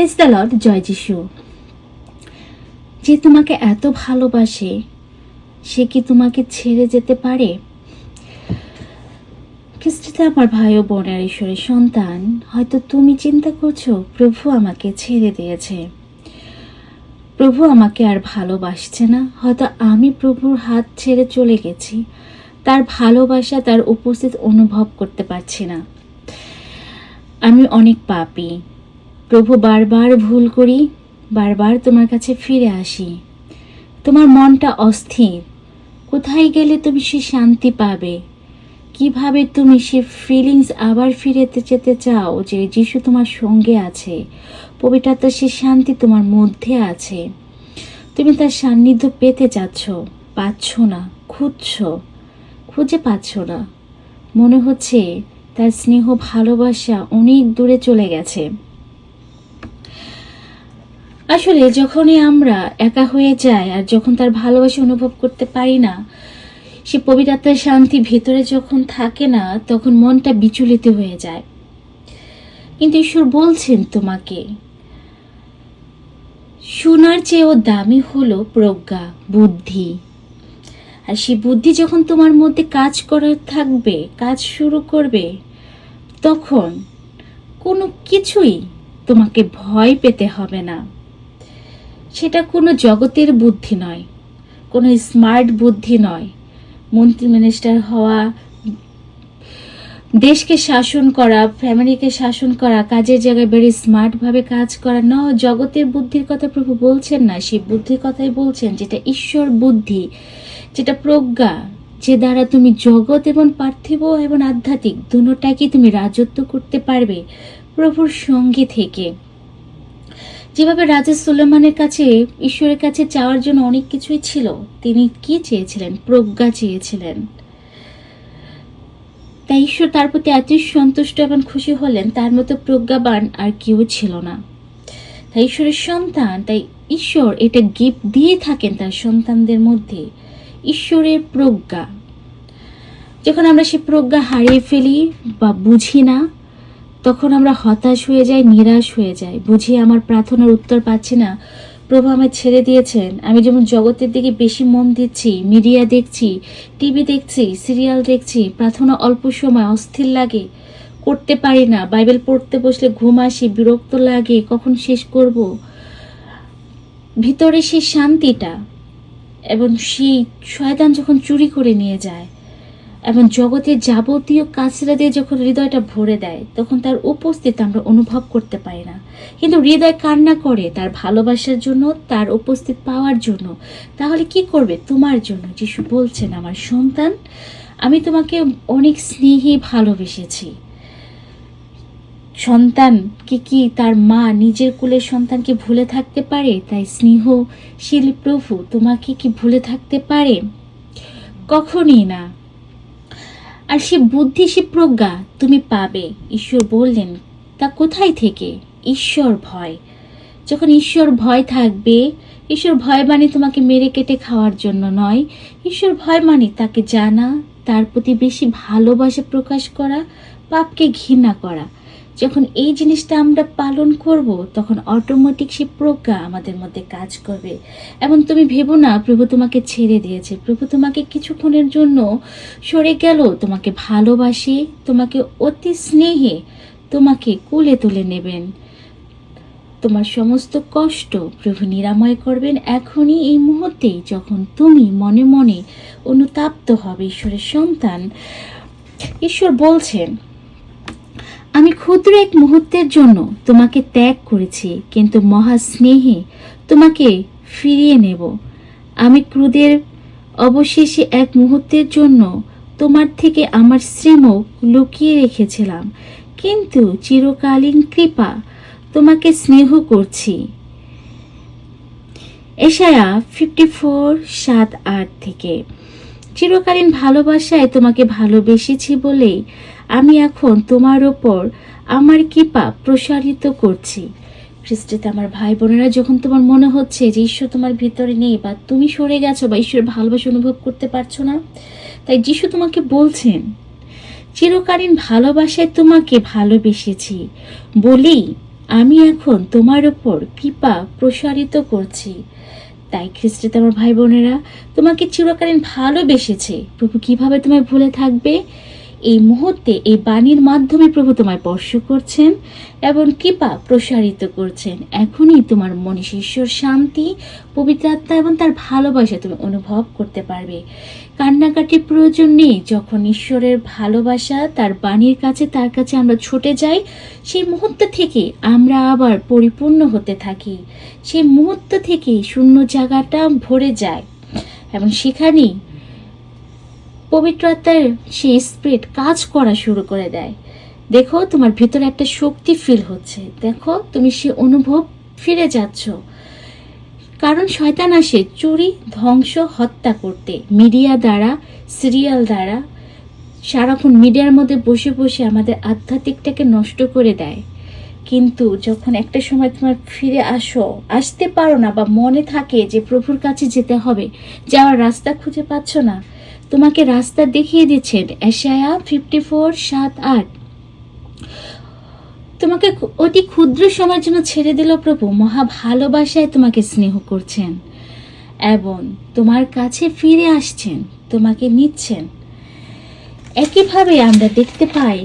Praise the Lord, জয় যিশু। যে তোমাকে এত ভালোবাসে সে কি তোমাকে ছেড়ে যেতে পারে? খ্রিস্টতে আমার ভাই ও বোনের ঈশ্বরের সন্তান, হয়তো তুমি চিন্তা করছো প্রভু আমাকে ছেড়ে দিয়েছে, প্রভু আমাকে আর ভালোবাসছে না, হয়তো আমি প্রভুর হাত ছেড়ে চলে গেছি, তার ভালোবাসা তার উপস্থিত অনুভব করতে পারছি না। আমি অনেক পাপী প্রভু, বারবার ভুল করি, বারবার তোমার কাছে ফিরে আসি। তোমার মনটা অস্থির, কোথায় গেলে তুমি সে শান্তি পাবে? কিভাবে তুমি সে ফিলিংস আবার ফিরে যেতে চাও যে যিশু তোমার সঙ্গে আছে, পবিত্রতা সে শান্তি তোমার মধ্যে আছে, তুমি তার সান্নিধ্য পেতে চাচ্ছ, পাচ্ছ না, খুঁজে পাচ্ছ না। মনে হচ্ছে তার স্নেহ ভালোবাসা অনেক দূরে চলে গেছে। আসলে যখনই আমরা একা হয়ে যাই আর যখন তার ভালোবাসা অনুভব করতে পারি না, সে পবিত্রতার শান্তি ভেতরে যখন থাকে না, তখন মনটা বিচলিত হয়ে যায়। কিন্তু ঈশ্বর বলছেন তোমাকে, সোনার চেয়েও দামি হলো প্রজ্ঞা, বুদ্ধি। আর সেই বুদ্ধি যখন তোমার মধ্যে কাজ করার থাকবে, কাজ শুরু করবে, তখন কোনো কিছুই তোমাকে ভয় পেতে হবে না। সেটা কোনো জগতের বুদ্ধি নয়, কোনো স্মার্ট বুদ্ধি নয়, মন্ত্রী মিনিস্টার হওয়া, দেশকে শাসন করা, ফ্যামিলিকে শাসন করা, কাজের জায়গায় বেড়ে স্মার্টভাবে কাজ করা না, জগতের বুদ্ধির কথা প্রভু বলছেন না। সেই বুদ্ধির কথাই বলছেন যেটা ঈশ্বর বুদ্ধি, যেটা প্রজ্ঞা, যে দ্বারা তুমি জগৎ এবং পার্থিব এবং আধ্যাত্মিক দুটোটাকে তুমি রাজত্ব করতে পারবে প্রভুর সঙ্গে থেকে। যেভাবে রাজা সুলেমানের কাছে ঈশ্বরের কাছে চাওয়ার জন্য অনেক কিছুই ছিল, তিনি কি চেয়েছিলেন? প্রজ্ঞা চেয়েছিলেন। তাই ঈশ্বর তার প্রতি এতই সন্তুষ্ট এবং খুশি হলেন, তার মতো প্রজ্ঞাবান আর কেউ ছিল না। তাই ঈশ্বরের সন্তান, তাই ঈশ্বর এটা গিফট দিয়ে থাকেন তার সন্তানদের মধ্যে, ঈশ্বরের প্রজ্ঞা। যখন আমরা সে প্রজ্ঞা হারিয়ে ফেলি বা বুঝি না, তখন আমরা হতাশ হয়ে যাই, নিরাশ হয়ে যাই, বুঝি আমার প্রার্থনার উত্তর পাচ্ছি না, প্রভু আমায় ছেড়ে দিয়েছেন। আমি যেমন জগতের দিকে বেশি মন দিচ্ছি, মিডিয়া দেখছি, টিভি দেখছি, সিরিয়াল দেখছি, প্রার্থনা অল্প সময় অস্থির লাগে, করতে পারি না, বাইবেল পড়তে বসলে ঘুম আসে, বিরক্ত লাগে, কখন শেষ করব। ভিতরে সেই শান্তিটা এবং সেই শয়তান যখন চুরি করে নিয়ে যায় এবং জগতের যাবতীয় কাজরা দিয়ে যখন হৃদয়টা ভরে দেয়, তখন তার উপস্থিতি আমরা অনুভব করতে পারি না। কিন্তু হৃদয় কান্না করে তার ভালোবাসার জন্য, তার উপস্থিত পাওয়ার জন্য। তাহলে কি করবে? তোমার জন্য যিশু বলছেন, আমার সন্তান, আমি তোমাকে অনেক স্নেহে ভালোবেসেছি। সন্তানকে কি তার মা নিজের কুলের সন্তানকে ভুলে থাকতে পারে? তাই স্নেহশীল প্রভু তোমাকে কি ভুলে থাকতে পারে? কখনই না। আর সে বুদ্ধি, সে প্রজ্ঞা তুমি পাবে, ঈশ্বর বললেন, তা কোথায় থেকে? ঈশ্বর ভয়। যখন ঈশ্বর ভয় থাকবে, ঈশ্বর ভয় মানে তোমাকে মেরে কেটে খাওয়ার জন্য নয়, ঈশ্বর ভয় মানে তাকে জানা, তার প্রতি বেশি ভালোবাসা প্রকাশ করা, পাপকে ঘৃণা করা। যখন এই জিনিসটা আমরা পালন করব, তখন অটোমেটিক সে প্রজ্ঞা আমাদের মধ্যে কাজ করবে। এবং তুমি ভেবো না প্রভু তোমাকে ছেড়ে দিয়েছে, প্রভু তোমাকে কিছুক্ষণের জন্য সরে গেল, তোমাকে ভালোবাসে, তোমাকে অতি স্নেহে তোমাকে কোলে তুলে নেবেন। তোমার সমস্ত কষ্ট প্রভু নিরাময় করবেন এখনই, এই মুহূর্তেই, যখন তুমি মনে মনে অনুতাপ্ত হবে। ঈশ্বরের সন্তান, ঈশ্বর বলছেন, আমি ক্ষুদ্র এক মুহূর্তের জন্য তোমাকে ত্যাগ করেছি, কিন্তু মহা স্নেহে তোমাকে ফিরিয়ে নেব। আমি ক্রোধের অবশেষে এক মুহূর্তের জন্য তোমার থেকে আমার শ্রীমুখ লুকিয়ে রেখেছিলাম, কিন্তু চিরকালীন কৃপা তোমাকে স্নেহ করছি। এশায়া 54:7-8 থেকে। চিরকালীন ভালোবাসায় তোমাকে ভালোবেসেছি বলেই আমি এখন তোমার ওপর আমার কৃপা প্রসারিত করছি। খ্রিস্টতে আমার ভাই বোনেরা, যখন তোমার মনে হচ্ছে যে ঈশ্বর তোমার ভিতরে নেই, বা তুমি সরে গেছো, বা ঈশ্বরের ভালোবাসা অনুভব করতে পারছো না, তাই যিশু তোমাকে বলছেন, চিরকালীন ভালোবাসায় তোমাকে ভালোবেসেছি বলেই আমি এখন তোমার উপর কৃপা প্রসারিত করছি। তাই খ্রিস্টে আমার ভাই বোনেরা, তোমাকে চিরকালীন ভালোবেসেছে। প্রভু কিভাবে তোমায় ভুলে থাকবে? এই মুহূর্তে এই বাণীর মাধ্যমে প্রভু তোমায় স্পর্শ করছেন এবং কৃপা প্রসারিত করছেন। এখনই তোমার মনে ঈশ্বর শান্তি, পবিত্র আত্মা এবং তার ভালোবাসা তুমি অনুভব করতে পারবে। কান্নাকাটির প্রয়োজন নেই। যখন ঈশ্বরের ভালোবাসা তার বাণীর কাছে, তার কাছে আমরা ছুটে যাই, সেই মুহূর্ত থেকে আমরা আবার পরিপূর্ণ হতে থাকি। সেই মুহূর্ত থেকে শূন্য জায়গাটা ভরে যায় এবং সেখানেই পবিত্র আত্মার সেই স্পিরিট কাজ করা শুরু করে দেয়। দেখো, তোমার ভিতরে একটা শক্তি ফিল হচ্ছে। দেখো, তুমি সে অনুভব ফিরে যাচ্ছ। কারণ শয়তান আসে চুরি, ধ্বংস, হত্যা করতে। মিডিয়া দ্বারা, সিরিয়াল দ্বারা, সারাক্ষণ মিডিয়ার মধ্যে বসে বসে আমাদের আধ্যাত্মিকটাকে নষ্ট করে দেয়। কিন্তু যখন একটা সময় তোমার ফিরে আসতে পারো না, বা মনে থাকে যে প্রভুর কাছে যেতে হবে, যাওয়ার রাস্তা খুঁজে পাচ্ছ না, তোমাকে রাস্তা দেখিয়ে দিচ্ছেন এশায়া 54:7-8। তোমাকে অতি ক্ষুদ্র সময়ের জন্য ছেড়ে দিল প্রভু, মহা ভালোবাসায় তোমাকে স্নেহ করছেন এবং তোমার কাছে ফিরে আসছেন, তোমাকে নিচ্ছেন। একইভাবে আমরা দেখতে পাই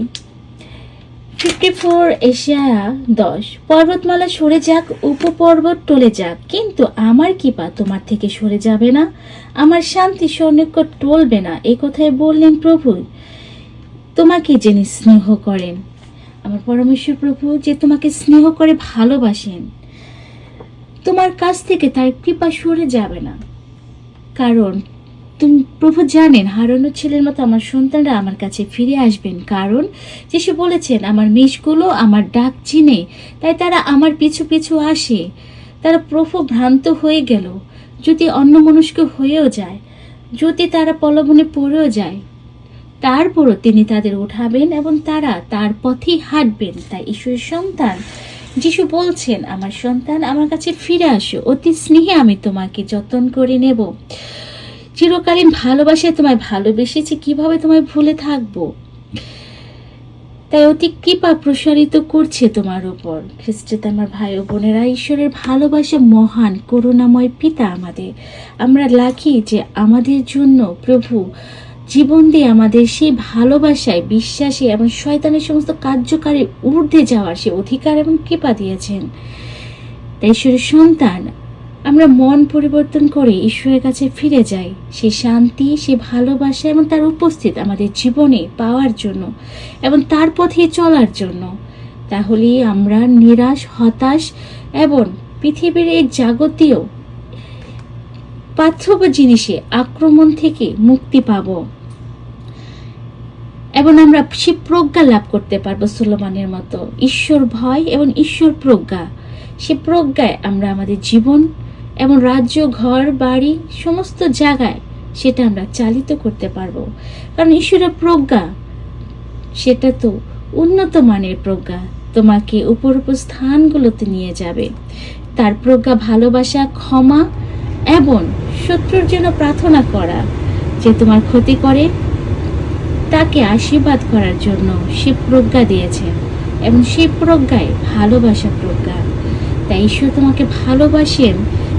54 এশায়া 10, পর্বতমালা সরে যাক, উপপর্বত টলে যাক, কিন্তু আমার কৃপা তোমার থেকে সরে যাবে না, আমার শান্তি সন্নিকট টলবে না। এই কথাই বললেন প্রভু, তোমাকে যিনি স্নেহ করেন, আমার পরমেশ্বর প্রভু যে তোমাকে স্নেহ করে ভালোবাসেন, তোমার কাছ থেকে তার কৃপা সরে যাবে না। কারণ তুমি প্রভু জানেন, হারানো ছেলের মতো আমার সন্তানরা আমার কাছে ফিরে আসবেন। কারণ যিশু বলেছেন, আমার মেষগুলো আমার ডাক চিনে, তাই তারা আমার পিছু পিছু আসে। তারা প্রভু ভ্রান্ত হয়ে গেল, যদি অন্যমনস্ক হয়েও যায়, যদি তারা প্রলোভনে পড়েও যায়, তারপরও তিনি তাদের উঠাবেন এবং তারা তার পথেই হাঁটবেন। তাই ঈশ্বরের সন্তান যিশু বলছেন, আমার সন্তান আমার কাছে ফিরে আসো, অতি স্নেহে আমি তোমাকে যত্ন করে নেব। চিরকালীন ভালোবাসায় তোমায় ভালোবেসেছি, কিভাবে তোমায় ভুলে থাকবো? তাই অতি কৃপা প্রসারিত করছে তোমার উপর। খ্রিস্টে আমার ভাই ও বোনেরা, ঈশ্বরের ভালোবাসা মহান, করুণাময় পিতা আমাদের। আমরা লাকি যে আমাদের জন্য প্রভু জীবন দিয়ে আমাদের সেই ভালোবাসায় বিশ্বাসী এবং শয়তানের সমস্ত কার্যকারী ঊর্ধ্বে যাওয়ার সে অধিকার এবং কৃপা দিয়েছেন। তাই ঈশ্বরের সন্তান আমরা মন পরিবর্তন করে ঈশ্বরের কাছে ফিরে যাই, সে শান্তি, সে ভালোবাসা এবং তার উপস্থিত আমাদের জীবনে পাওয়ার জন্য এবং তার পথে চলার জন্য। তাহলেই আমরা নিরাশ, হতাশ এবং পৃথিবীর এই জাগতীয় পার্থিব জিনিসে আক্রমণ থেকে মুক্তি পাব এবং আমরা সে প্রজ্ঞা লাভ করতে পারবো সুলোমানের মতো। ঈশ্বর ভয় এবং ঈশ্বর প্রজ্ঞা, সে প্রজ্ঞায় আমরা আমাদের জীবন এবং রাজ্য, ঘর, বাড়ি, সমস্ত জায়গায় সেটা আমরা চালিত করতে পারবো। কারণ ঈশ্বরের প্রজ্ঞা সেটা তো উন্নত মানের প্রজ্ঞা, তোমাকে উপর স্থানগুলোতে নিয়ে যাবে। তার প্রজ্ঞা ভালোবাসা, ক্ষমা এবং শত্রুর জন্য প্রার্থনা করা, যে তোমার ক্ষতি করে তাকে আশীর্বাদ করার জন্য সে প্রজ্ঞা দিয়েছে এবং সেই প্রজ্ঞায় ভালোবাসা প্রজ্ঞা। তাই ঈশ্বর তোমাকে ভালোবাসেন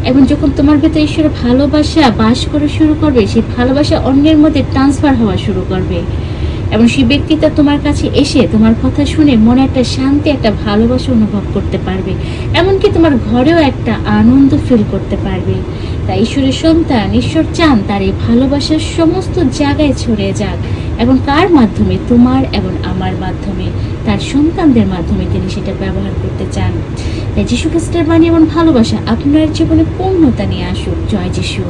এবং যখন তোমার ভেতরে ঈশ্বরের ভালোবাসা বাস করা শুরু করবে, সেই ভালোবাসা অন্যের মধ্যে ট্রান্সফার হওয়া শুরু করবে এবং সেই ব্যক্তিটা তোমার কাছে এসে তোমার কথা শুনে মনে একটা শান্তি, একটা ভালোবাসা অনুভব করতে পারবে। এমনকি তোমার ঘরেও একটা আনন্দ ফিল করতে পারবে। তাই ঈশ্বরের সন্তান, ঈশ্বর চান তার এই ভালোবাসার সমস্ত জায়গায় ছড়িয়ে যাক এবং কার মাধ্যমে? তোমার এবং আমার মাধ্যমে, তার সন্তানদের মাধ্যমে তিনি সেটা ব্যবহার করতে চান। তাই যীশু খ্রিস্টের বাণী এবং ভালোবাসা আপনার জীবনে পূর্ণতা নিয়ে আসুক। জয় যীশু।